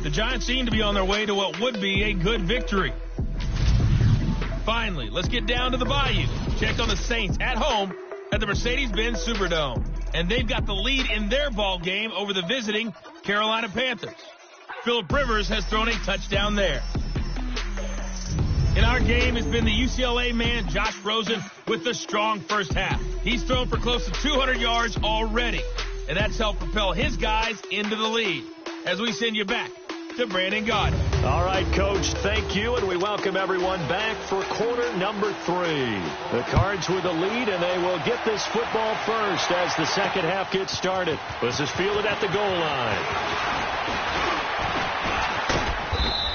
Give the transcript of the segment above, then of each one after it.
The Giants seem to be on their way to what would be a good victory. Finally, let's get down to the Bayou. Check on the Saints at home at the Mercedes-Benz Superdome. And they've got the lead in their ball game over the visiting Carolina Panthers. Phillip Rivers has thrown a touchdown there. In our game has been the UCLA man, Josh Rosen, with the strong first half. He's thrown for close to 200 yards already, and that's helped propel his guys into the lead. As we send you back to Brandon Gaudin. All right, Coach, thank you, and we welcome everyone back for quarter number 3. The Cards with the lead, and they will get this football first as the second half gets started. This is fielded at the goal line.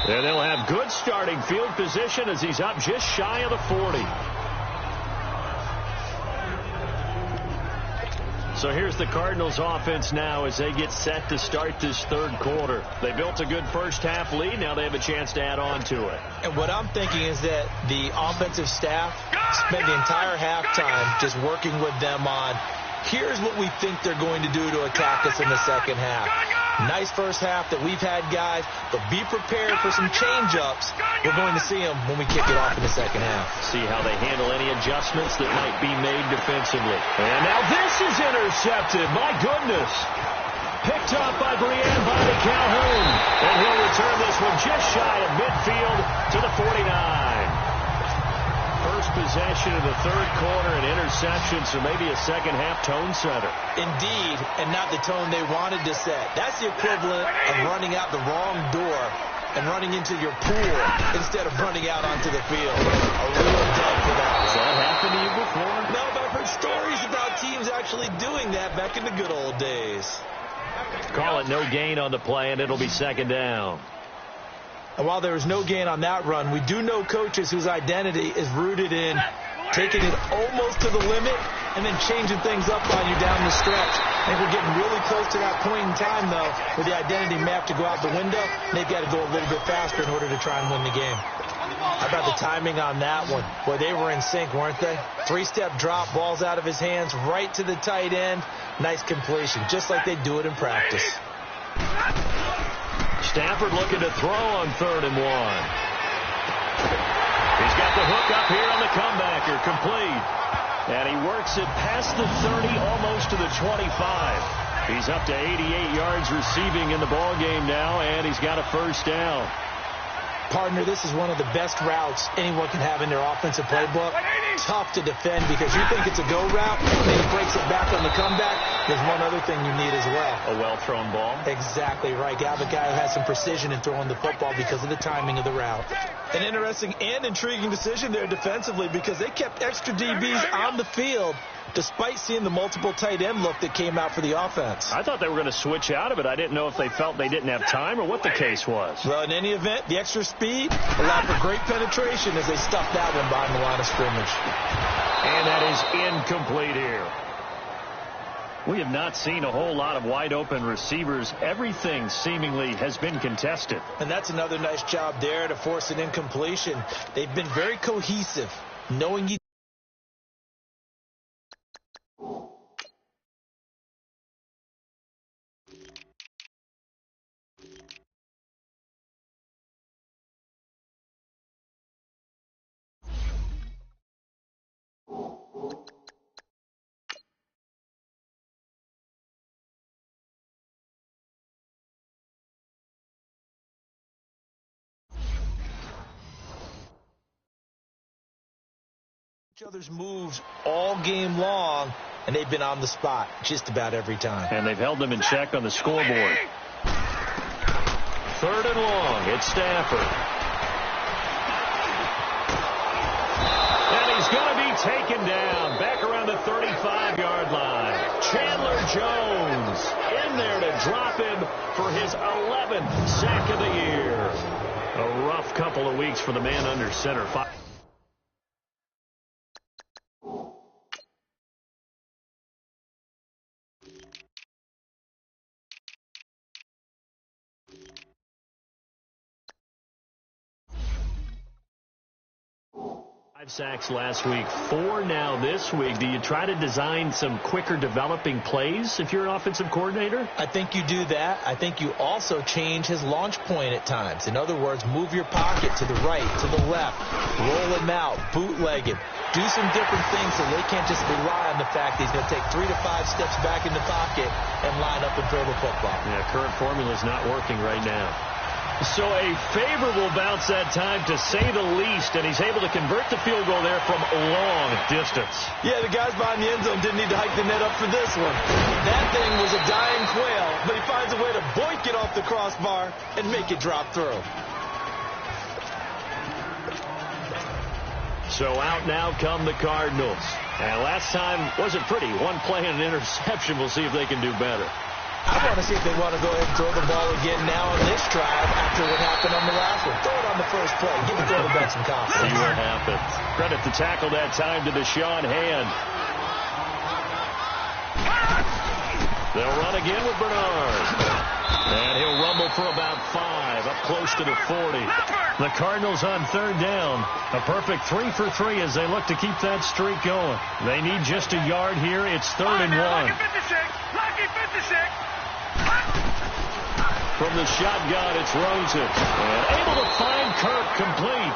And they'll have good starting field position as he's up just shy of the 40. So here's the Cardinals offense now as they get set to start this third quarter. They built a good first half lead. Now they have a chance to add on to it. And what I'm thinking is that the offensive staff spent the entire halftime just working with them on, here's what we think they're going to do to attack us in the second half. Nice first half that we've had, guys, but be prepared for some change-ups. We're going to see them when we kick it off in the second half. See how they handle any adjustments that might be made defensively. And now this is intercepted. My goodness. Picked up by Brian Bobby Calhoun. And he'll return this one just shy of midfield to the 49. First possession of the third quarter, an interception, so maybe a second-half tone setter. Indeed, and not the tone they wanted to set. That's the equivalent of running out the wrong door and running into your pool instead of running out onto the field. A real dub for that. Has that happened to you before? No, but I've heard stories about teams actually doing that back in the good old days. Call it no gain on the play, and it'll be second down. And while there was no gain on that run, we do know coaches whose identity is rooted in taking it almost to the limit and then changing things up on you down the stretch. I think we're getting really close to that point in time, though, where the identity map to go out the window, and they've got to go a little bit faster in order to try and win the game. How about the timing on that one? Boy, they were in sync, weren't they? 3-step drop, balls out of his hands, right to the tight end. Nice completion, just like they do it in practice. Stafford looking to throw on 3rd and 1. He's got the hook up here on the comebacker, complete. And he works it past the 30, almost to the 25. He's up to 88 yards receiving in the ball game now, and he's got a first down. Partner, this is one of the best routes anyone can have in their offensive playbook. Tough to defend because you think it's a go route, and then he breaks it back on the comeback. There's one other thing you need as well. A well-thrown ball. Exactly right. You have a guy who has some precision in throwing the football because of the timing of the route. An interesting and intriguing decision there defensively because they kept extra DBs on the field despite seeing the multiple tight end look that came out for the offense. I thought they were going to switch out of it. I didn't know if they felt they didn't have time or what the case was. Well, in any event, the extra speed allowed for great penetration as they stuffed that one behind the line of scrimmage. And that is incomplete here. We have not seen a whole lot of wide-open receivers. Everything seemingly has been contested. And that's another nice job there to force an incompletion. They've been very cohesive, knowing each other's moves all game long, and they've been on the spot just about every time. And they've held them in check on the scoreboard. 3rd and long. It's Stafford. And he's going to be taken down back around the 35-yard line. Chandler Jones in there to drop him for his 11th sack of the year. A rough couple of weeks for the man under center. 5 sacks last week, 4 now this week. Do you try to design some quicker developing plays if you're an offensive coordinator? I think you do that. I think you also change his launch point at times. In other words, move your pocket to the right, to the left, roll him out, bootleg him. Do some different things so they can't just rely on the fact that he's going to take 3 to 5 steps back in the pocket and line up and throw the football. Yeah, current formula is not working right now. So a favorable bounce that time, to say the least, and he's able to convert the field goal there from a long distance. Yeah, the guys behind the end zone didn't need to hike the net up for this one. That thing was a dying quail, but he finds a way to boink it off the crossbar and make it drop through. So out now come the Cardinals. And last time wasn't pretty. One play and an interception. We'll see if they can do better. I want to see if they want to go ahead and throw the ball again now on this drive after what happened on the last one. Throw it on the first play. Give the quarterback some confidence. See what happens. Credit the tackle that time to Deshaun Hand. They'll run again with Bernard. And he'll rumble for about 5, up close to the 40. The Cardinals on third down. A perfect 3 for 3 as they look to keep that streak going. They need just a yard here. It's 3rd and 1. From the shotgun, it's Rosen. And able to find Kirk complete.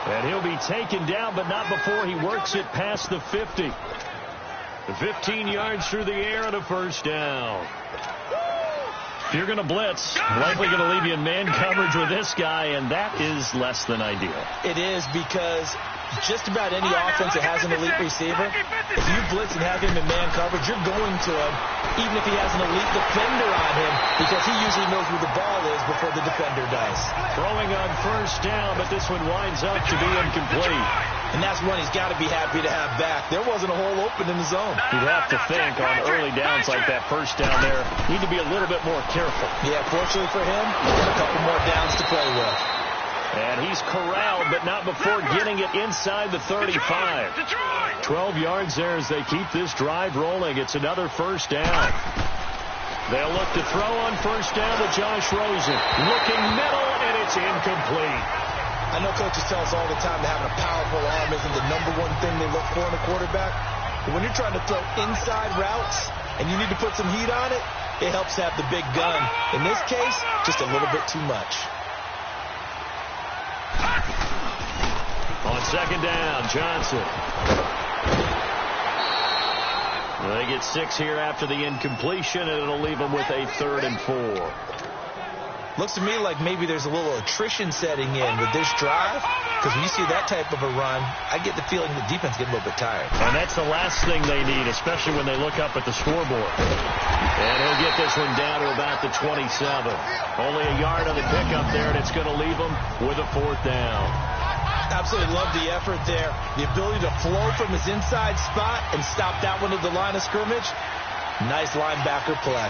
And he'll be taken down, but not before he works it past the 50. 15 yards through the air and a first down. If you're going to blitz, likely going to leave you in man coverage with this guy, and that is less than ideal. It is, because just about any offense that has an elite receiver, if you blitz and have him in man coverage, you're going to him, even if he has an elite defender on him, because he usually knows where the ball is before the defender does. Throwing on first down, but this one winds up to be incomplete. And that's one he's got to be happy to have back. There wasn't a hole open in the zone. You'd have to think on early downs like that first down there, need to be a little bit more careful. Yeah, fortunately for him, he's got a couple more downs to play with. And he's corralled, but not before getting it inside the 35. 12 yards there as they keep this drive rolling. It's another first down. They'll look to throw on first down to Josh Rosen. Looking middle, and it's incomplete. I know coaches tell us all the time that having a powerful arm isn't the #1 thing they look for in a quarterback. But when you're trying to throw inside routes and you need to put some heat on it, it helps to have the big gun. In this case, just a little bit too much. On second down, Johnson. They get 6 here after the incompletion, and it'll leave them with a 3rd and 4. Looks to me like maybe there's a little attrition setting in with this drive, because when you see that type of a run, I get the feeling the defense gets a little bit tired. And that's the last thing they need, especially when they look up at the scoreboard. And he'll get this one down to about the 27. Only a yard on the pickup there, and it's going to leave them with a 4th down. Absolutely love the effort there. The ability to flow from his inside spot and stop that one at the line of scrimmage. Nice linebacker play.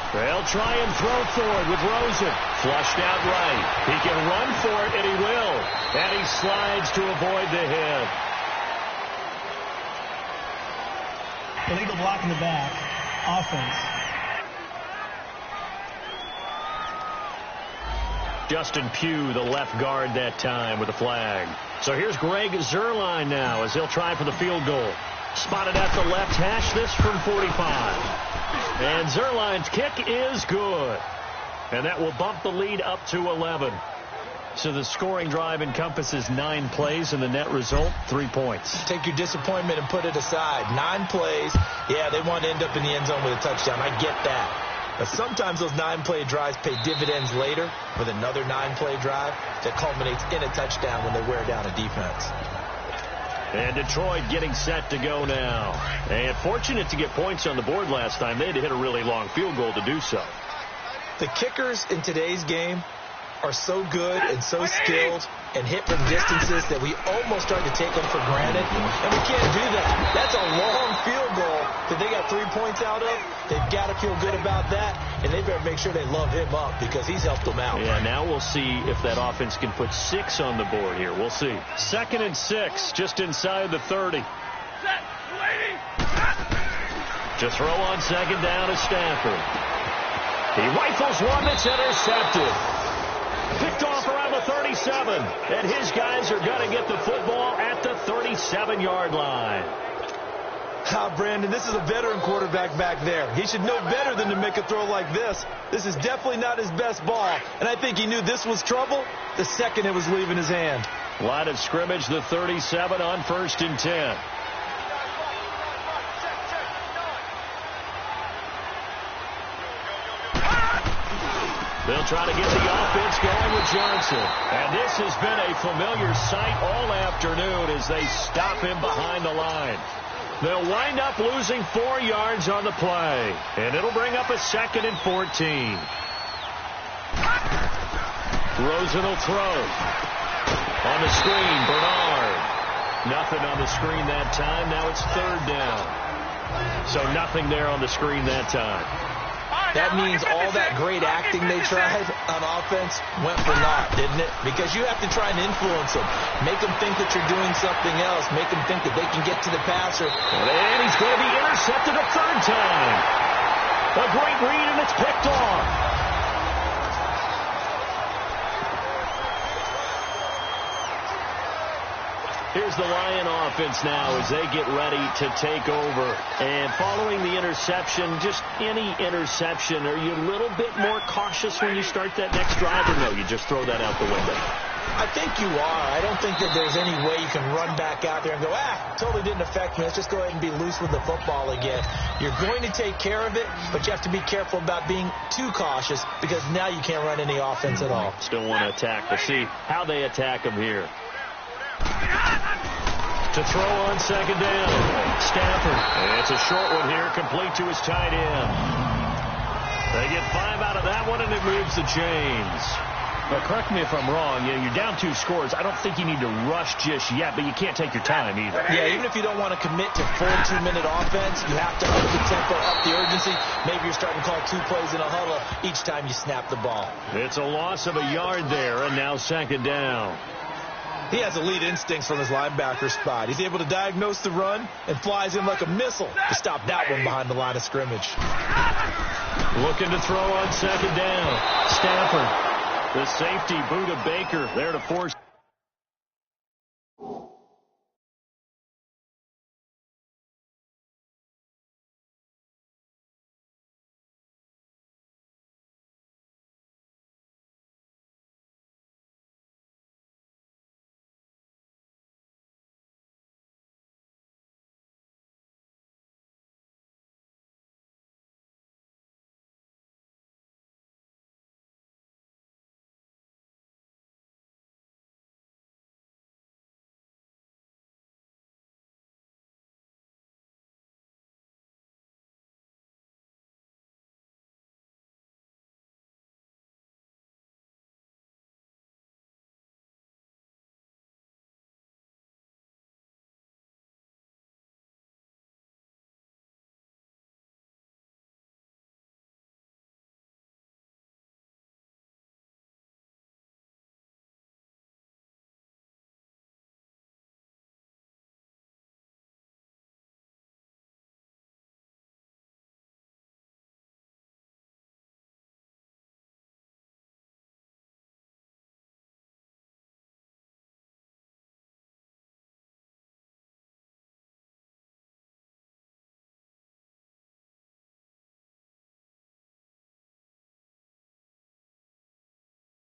They'll try and throw forward with Rosen. Flushed out right. He can run for it, and he will. And he slides to avoid the hit. Illegal block in the back. Offense. Justin Pugh, the left guard that time with a flag. So here's Greg Zuerlein now as he'll try for the field goal. Spotted at the left hash, this from 45. And Zuerlein's kick is good. And that will bump the lead up to 11. So the scoring drive encompasses 9 plays, and the net result, 3 points. Take your disappointment and put it aside. 9 plays. Yeah, they want to end up in the end zone with a touchdown. I get that. But sometimes those 9-play drives pay dividends later with another 9-play drive that culminates in a touchdown when they wear down a defense. And Detroit getting set to go now. And fortunate to get points on the board last time. They had to hit a really long field goal to do so. The kickers in today's game are so good and so skilled and hit from distances that we almost start to take them for granted. And we can't do that. That's a long field goal that they got 3 points out of. They've got to feel good about that, and they better make sure they love him up because he's helped them out. Yeah, now we'll see if that offense can put 6 on the board here. We'll see. 2nd and 6, just inside the 30. To throw on second down is Stafford. He rifles one that's intercepted. Picked off around the 37. And his guys are going to get the football at the 37-yard line. Brandon, this is a veteran quarterback back there. He should know better than to make a throw like this. This is definitely not his best ball. And I think he knew this was trouble the second it was leaving his hand. Line of scrimmage, the 37 on 1st and 10. They'll try to get the offense going with Johnson. And this has been a familiar sight all afternoon as they stop him behind the line. They'll wind up losing 4 yards on the play. And it'll bring up a 2nd and 14. Rosen will throw. On the screen, Bernard. Nothing on the screen that time. Now it's 3rd down. So nothing there on the screen that time. That means all that great acting they tried on offense went for naught, didn't it? Because you have to try and influence them. Make them think that you're doing something else. Make them think that they can get to the passer. And he's going to be intercepted a 3rd time. A great read, and it's picked off. Here's the Lion offense now as they get ready to take over. And following the interception, just any interception, are you a little bit more cautious when you start that next drive, or no, you just throw that out the window? I think you are. I don't think that there's any way you can run back out there and go, totally didn't affect me. Let's just go ahead and be loose with the football again. You're going to take care of it, but you have to be careful about being too cautious because now you can't run any offense at all. Still want to attack. We'll see how they attack them here. To throw on 2nd down. Stafford. And it's a short one here, complete to his tight end. They get 5 out of that one, and it moves the chains. But correct me if I'm wrong. You're down 2 scores. I don't think you need to rush just yet, but you can't take your time either. Yeah, even if you don't want to commit to full 2-minute offense, you have to up the tempo, up the urgency. Maybe you're starting to call 2 plays in a huddle each time you snap the ball. It's a loss of a yard there, and now 2nd down. He has elite instincts from his linebacker spot. He's able to diagnose the run and flies in like a missile to stop that one behind the line of scrimmage. Looking to throw on 2nd down. Stafford. The safety, Buda Baker, there to force.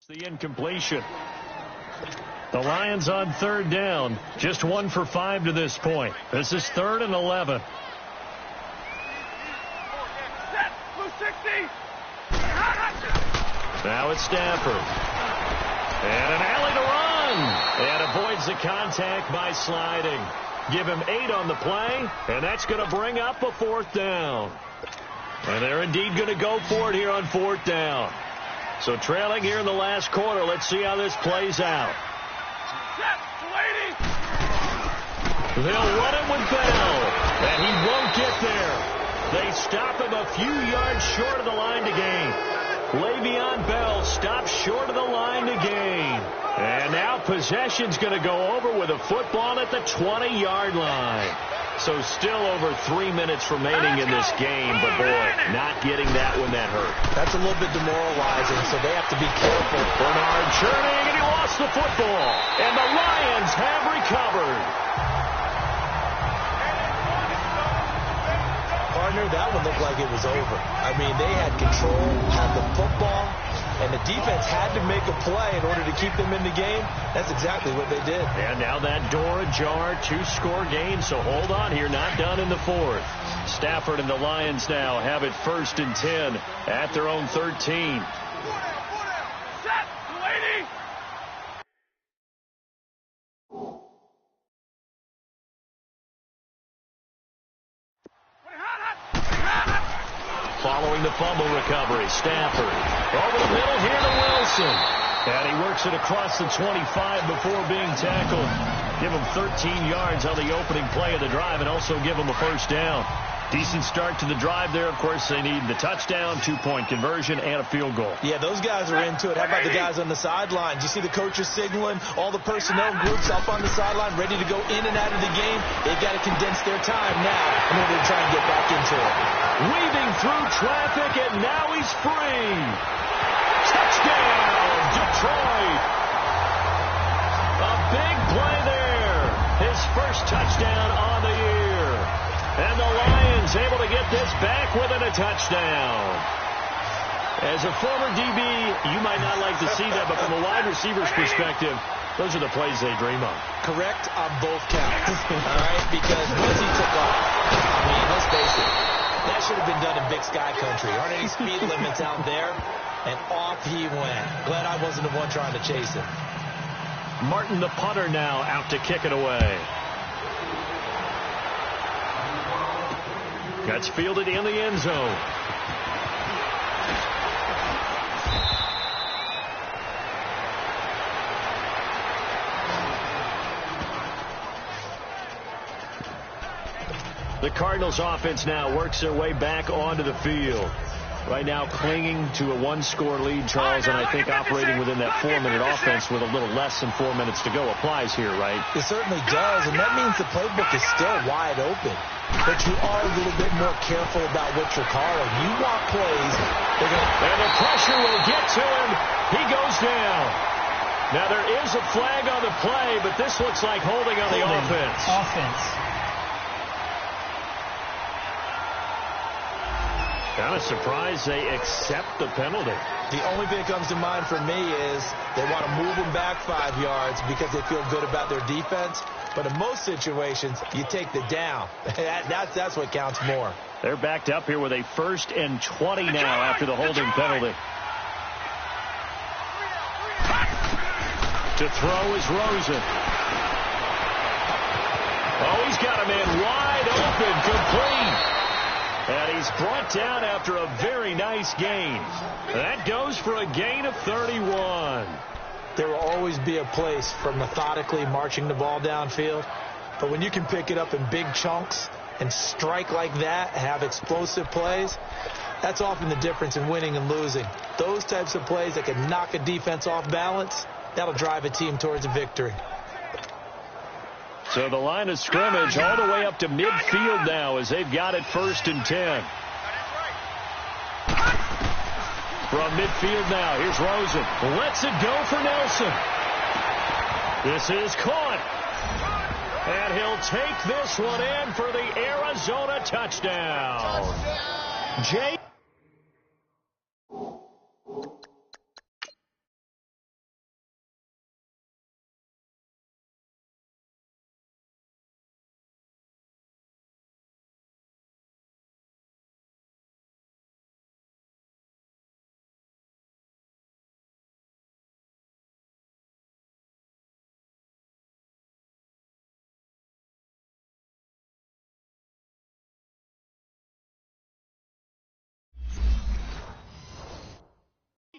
The incompletion. The Lions on 3rd down. Just 1 for 5 to this point. This is 3rd and 11. Now it's Stafford. And an alley to run. And avoids the contact by sliding. Give him 8 on the play. And that's going to bring up a 4th down. And they're indeed going to go for it here on 4th down. So trailing here in the last quarter. Let's see how this plays out. They'll run it with Bell. And he won't get there. They stop him a few yards short of the line to gain. Le'Veon Bell stops short of the line to gain. And now possession's going to go over with a football at the 20-yard line. So still over 3 minutes remaining in this game, but boy, not getting that one that hurt. That's a little bit demoralizing, so they have to be careful. Bernard churning, and he lost the football. And the Lions have recovered. Partner, that one looked like it was over. I mean, they had control, had the football, and the defense had to make a play in order to keep them in the game. That's exactly what they did. And now that door ajar, 2-score game, so hold on here, not done in the fourth. Stafford and the Lions now have it 1st and 10 at their own 13. Following the fumble recovery, Stafford over the middle here to Wilson. And he works it across the 25 before being tackled. Give him 13 yards on the opening play of the drive and also give him a first down. Decent start to the drive there. Of course, they need the touchdown, 2-point conversion, and a field goal. Yeah, those guys are into it. How about the guys on the sidelines? You see the coaches signaling, all the personnel groups up on the sideline, ready to go in and out of the game. They've got to condense their time now in order to try and get back into it. Weaving through traffic, and now he's free. Touchdown, Detroit. A big play there. His first touchdown on the year. And the Lions able to get this back within a touchdown. As a former DB, you might not like to see that, but from a wide receiver's perspective, those are the plays they dream of. Correct on both counts. All right, because once he took off, I mean, let's face it, that should have been done in Big Sky Country. Aren't any speed limits out there? And off he went. Glad I wasn't the one trying to chase him. Martin, the punter, now out to kick it away. Gets fielded in the end zone. The Cardinals offense now works their way back onto the field. Right now clinging to a 1-score lead, Charles, and I think operating within that 4-minute offense with a little less than 4 minutes to go applies here, right? It certainly does, and that means the playbook is still wide open. But you are a little bit more careful about what you're calling. You want plays. And the pressure will get to him. He goes down. Now there is a flag on the play, but this looks like holding on the offense. Kind of surprised they accept the penalty. The only thing that comes to mind for me is they want to move them back 5 yards because they feel good about their defense. But in most situations, you take the down. That's what counts more. They're backed up here with a 1st and 20 now after the holding penalty. To throw is Rosen. Oh, he's got a man wide open, complete. And he's brought down after a very nice gain. That goes for a gain of 31. There will always be a place for methodically marching the ball downfield. But when you can pick it up in big chunks and strike like that, have explosive plays, that's often the difference in winning and losing. Those types of plays that can knock a defense off balance, that'll drive a team towards a victory. So the line of scrimmage all the way up to midfield now as they've got it 1st and 10. From midfield now, here's Rosen. Lets it go for Nelson. This is caught. And he'll take this one in for the Arizona touchdown. Jay.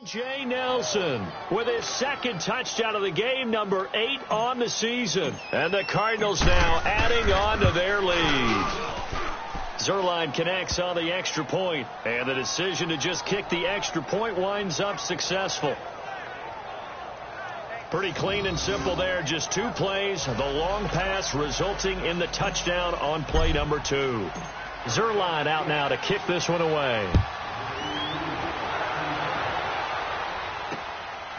Jay Nelson with his 2nd touchdown of the game, number 8 on the season. And the Cardinals now adding on to their lead. Zerline connects on the extra point, and the decision to just kick the extra point winds up successful. Pretty clean and simple there. Just 2 plays. The long pass resulting in the touchdown on play number 2. Zerline out now to kick this one away.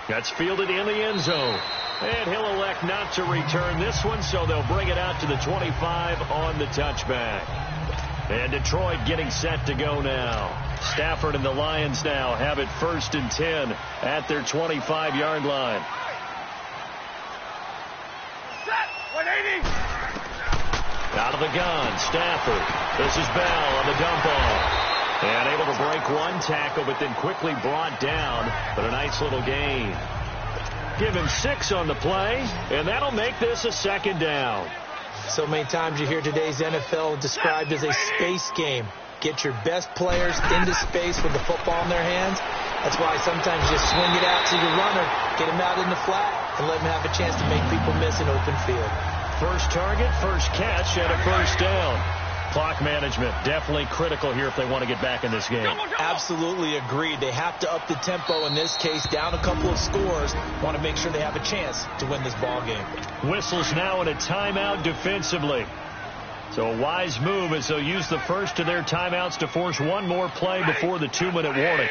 That's fielded in the end zone. And he'll elect not to return this one, so they'll bring it out to the 25 on the touchback. And Detroit getting set to go now. Stafford and the Lions now have it 1st and 10 at their 25-yard line. Out of the gun, Stafford. This is Bell on the dump off. And able to break one tackle, but then quickly brought down. But a nice little gain. Give him 6 on the play, and that'll make this a 2nd down. So many times you hear today's NFL described as a space game. Get your best players into space with the football in their hands. That's why sometimes you just swing it out to your runner, get him out in the flat, and let him have a chance to make people miss an open field. First target, first catch, and a 1st down. Clock management definitely critical here if they want to get back in this game. Absolutely agreed. They have to up the tempo in this case, down a couple of scores. Want to make sure they have a chance to win this ball game. Whistles now in a timeout defensively. So a wise move as they'll use the first of their timeouts to force one more play before the 2-minute warning.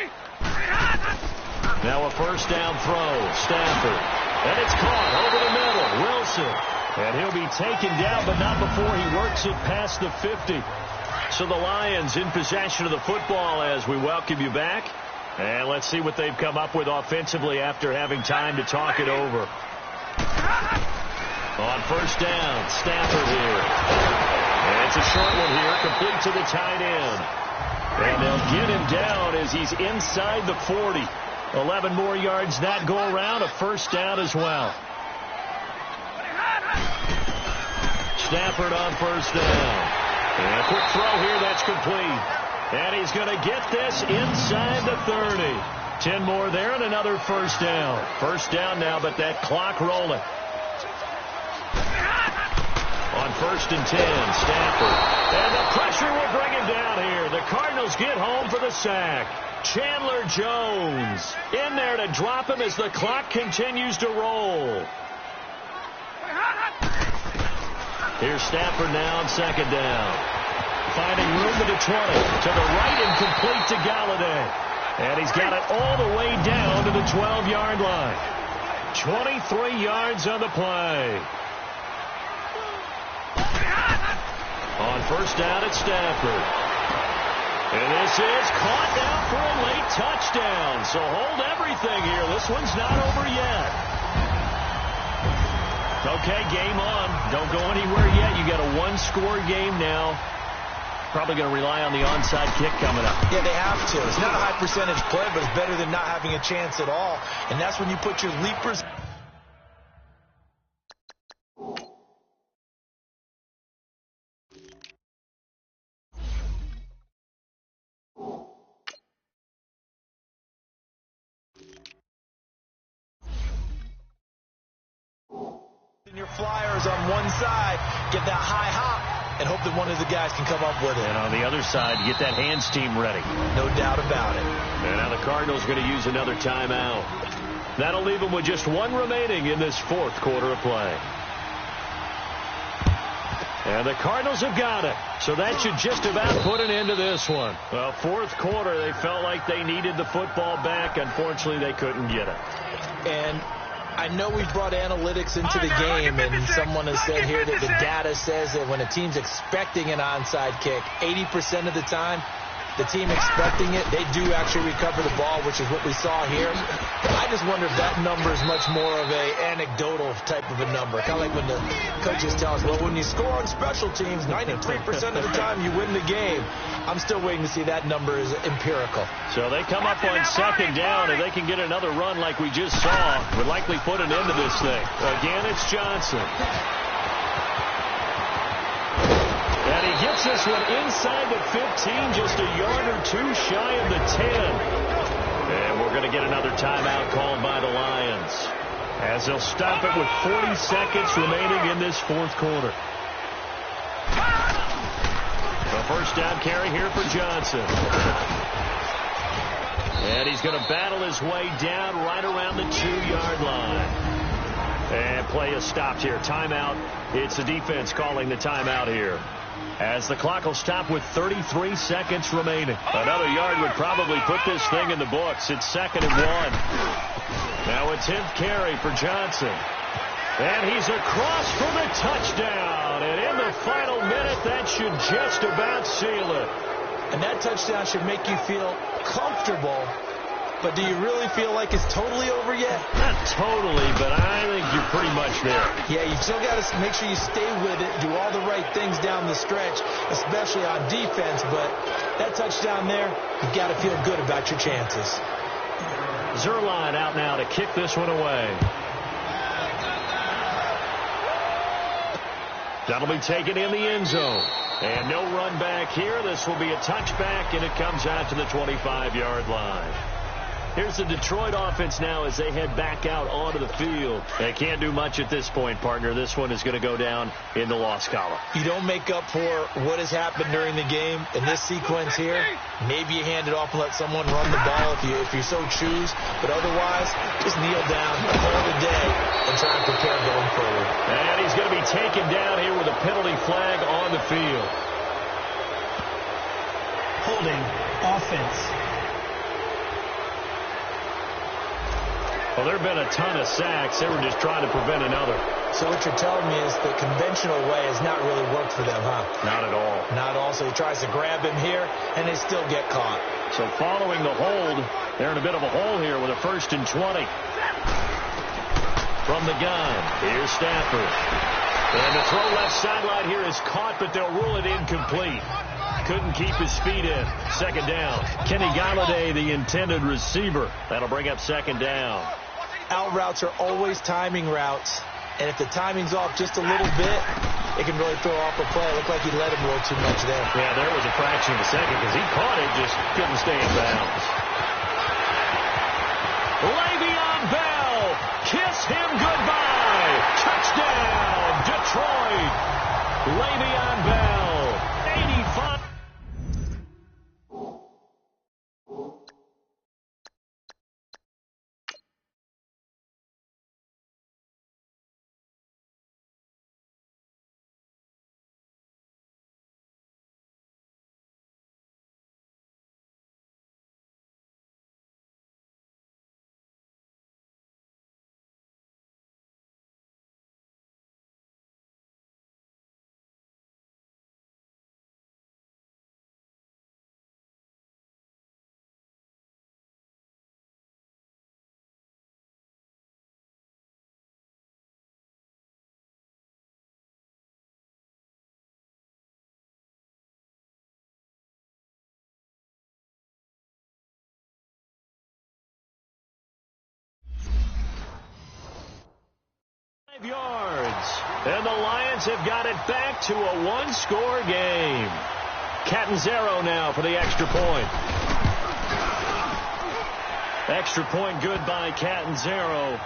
Now a 1st down throw. Stafford. And it's caught over the middle. Wilson. And he'll be taken down, but not before he works it past the 50. So the Lions in possession of the football as we welcome you back. And let's see what they've come up with offensively after having time to talk it over. On 1st down, Stafford here. And it's a short one here, complete to the tight end. And they'll get him down as he's inside the 40. 11 more yards that go around, a 1st down as well. Stafford on 1st down. And a quick throw here, that's complete. And he's going to get this inside the 30. 10 more there and another 1st down. 1st down now, but that clock rolling. On 1st and 10, Stafford. And the pressure will bring him down here. The Cardinals get home for the sack. Chandler Jones in there to drop him as the clock continues to roll. Here's Stafford now on 2nd down. Finding room to the 20. To the right and complete to Galladay. And he's got it all the way down to the 12-yard line. 23 yards on the play. On 1st down at Stafford. And this is caught down for a late touchdown. So hold everything here. This one's not over yet. Okay, game on. Don't go anywhere yet. You got a 1-score game now. Probably going to rely on the onside kick coming up. Yeah, they have to. It's not a high percentage play, but it's better than not having a chance at all. And that's when you put your leapers. Your flyers on one side, get that high hop, and hope that one of the guys can come up with it. And on the other side, get that hands team ready. No doubt about it. And now the Cardinals going to use another timeout. That'll leave them with just 1 remaining in this 4th quarter of play. And the Cardinals have got it. So that should just about put an end to this one. Well, 4th quarter, they felt like they needed the football back. Unfortunately, they couldn't get it. And I know we've brought analytics into the game, and someone has said here that the data says that when a team's expecting an onside kick, 80% of the time, the team expecting it, they do actually recover the ball, which is what we saw here. I just wonder if that number is much more of a anecdotal type of a number. Kind of like when the coaches tell us, well, when you score on special teams, 93% of the time you win the game. I'm still waiting to see that number is empirical. So they come up on 2nd down, and they can get another run like we just saw. Would likely put an end to this thing. Again, it's Johnson. And he gets this one inside the 15, just a yard or 2 shy of the 10. And we're going to get another timeout called by the Lions, as they'll stop it with 40 seconds remaining in this 4th quarter. A 1st down carry here for Johnson. And he's going to battle his way down right around the 2-yard line. And play is stopped here. Timeout. It's the defense calling the timeout here. As the clock will stop with 33 seconds remaining. Another yard would probably put this thing in the books. It's 2nd and 1. Now a 10th carry for Johnson. And he's across for the touchdown. And in the final minute, that should just about seal it. And that touchdown should make you feel comfortable. But do you really feel like it's totally over yet? Not totally, but I think you're pretty much there. Yeah, you've still got to make sure you stay with it, do all the right things down the stretch, especially on defense. But that touchdown there, you've got to feel good about your chances. Zerline out now to kick this one away. That'll be taken in the end zone. And no run back here. This will be a touchback, and it comes out to the 25-yard line. Here's the Detroit offense now as they head back out onto the field. They can't do much at this point, partner. This one is going to go down in the loss column. You don't make up for what has happened during the game in this sequence here. Maybe you hand it off and let someone run the ball if you so choose. But otherwise, just kneel down, call it a day, and try and prepare going forward. And he's going to be taken down here with a penalty flag on the field. Holding offense. Well, there have been a ton of sacks. They were just trying to prevent another. So what you're telling me is the conventional way has not really worked for them, huh? Not at all. Not at all. So he tries to grab him here, and they still get caught. So following the hold, they're in a bit of a hole here with a 1st and 20. From the gun, here's Stafford. And the throw left sideline here is caught, but they'll rule it incomplete. Couldn't keep his feet in. 2nd down. Kenny Galladay, the intended receiver. That'll bring up 2nd down. Out routes are always timing routes. And if the timing's off just a little bit, it can really throw off a play. It looked like he let him a little too much there. Yeah, there was a fraction of a second because he caught it, just couldn't stay in bounds. Le'Veon Bell, kiss him goodbye. Touchdown, Detroit. Le'Veon Bell, 85. 5 yards. And the Lions have got it back to a one-score game. Catanzaro now for the extra point. Extra point good by Catanzaro.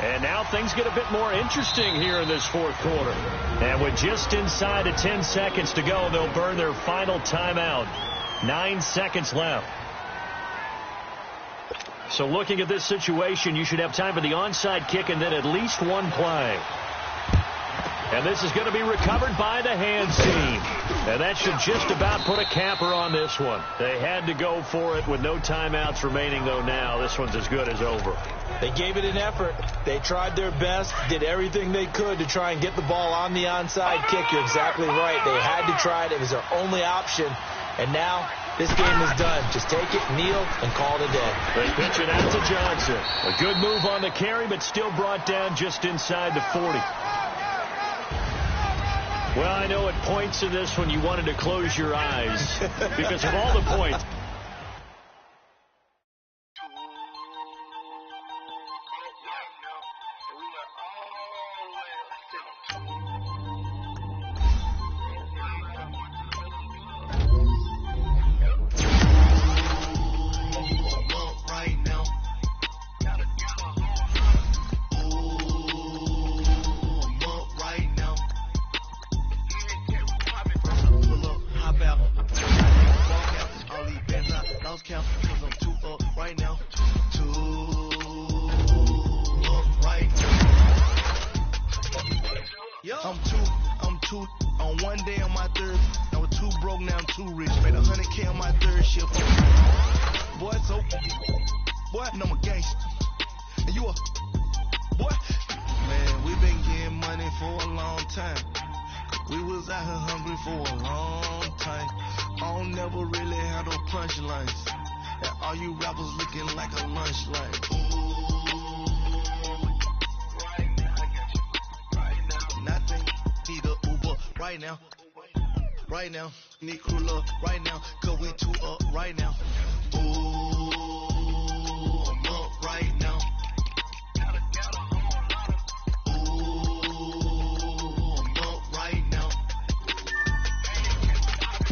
And now things get a bit more interesting here in this fourth quarter. And with just inside of 10 seconds to go, they'll burn their final timeout. 9 seconds left. So looking at this situation, you should have time for the onside kick and then at least one play. And this is going to be recovered by the hands team. And that should just about put a capper on this one. They had to go for it with no timeouts remaining, though now this one's as good as over. They gave it an effort. They tried their best, did everything they could to try and get the ball on the onside kick. You're exactly right. They had to try it. It was their only option. And now this game is done. Just take it, kneel, and call it a day. They pitch it out to Johnson. A good move on the carry, but still brought down just inside the 40. Well, I know at points in this when you wanted to close your eyes because of all the points. boy. You know I'm a gangster. And you a boy. Man, we been getting money for a long time. We was out here hungry for a long time. I don't never really have no punchlines. And all you rappers looking like a lunch line. Nothing, need a Uber right now. Right now, need crew up right now. Cause we two up right now. Ooh, I'm up right now. Ooh, I'm up right now.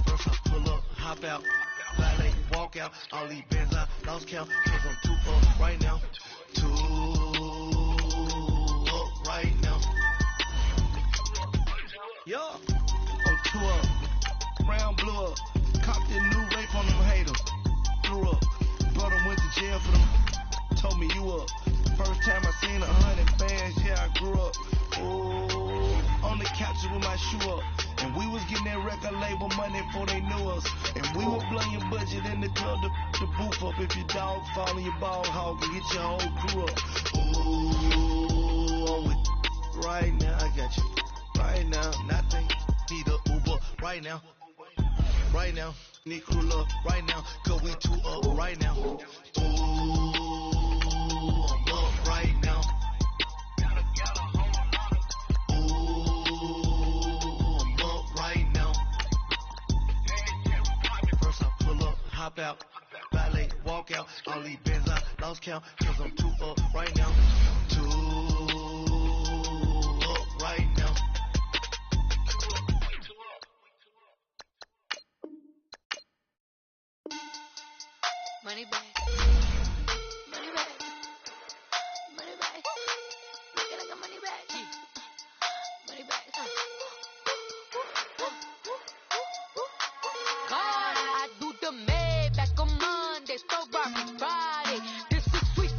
First I pull up, hop out, valet, walk out. All these bands I lost count. Cause I'm two up right now. Two up right now. Yo, I'm two up. Brown blew up. Copped a new rape on them haters. Threw up. Brother went to jail for them. Told me you up. First time I seen 100 bands, yeah, I grew up. Oh, on the couch with my shoe up. And we was getting that record label money before they knew us. And we were blowing your budget in the club to boof up. If your dog fall in your ball hog and get your whole crew up. Ooh, I'm with right now, I got you. Right now, nothing. Need a Uber right now. Right now, need crew up right now. Cause we two up right now. Ooh, I'm up right now. Ooh, I'm up right now. First I pull up, hop out, valet, walk out. All these bands I lost count. Cause I'm two up right now. Two up right now. Money bag, money bag, money bag. Looking like a money bag, money bag. God, I do the Maybach on Monday, so rocky Friday. This is sweet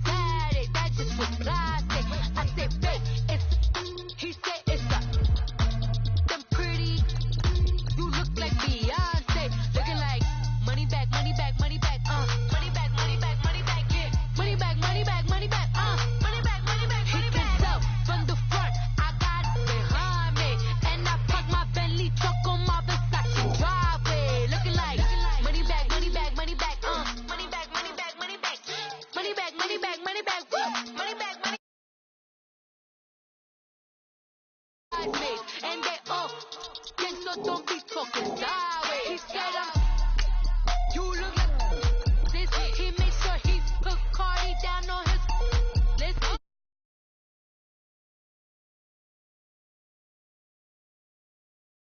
Saturday, that just was plastic. I said, babe, it's, he said it's a, them pretty. You look like Beyonce, looking like money bag, money bag, money bag. Money bag, money bag, money bag, yeah. Money bag, money bag, money bag, money bag, money bag, money bag. He can tell from the front, I got it behind me. And I park my Bentley truck on my Versace driveway. Looking like money bag, money bag, money bag, money bag, money bag, money bag. Money bag, money bag, money bag, money bag, money. And they all gang, so don't be talking.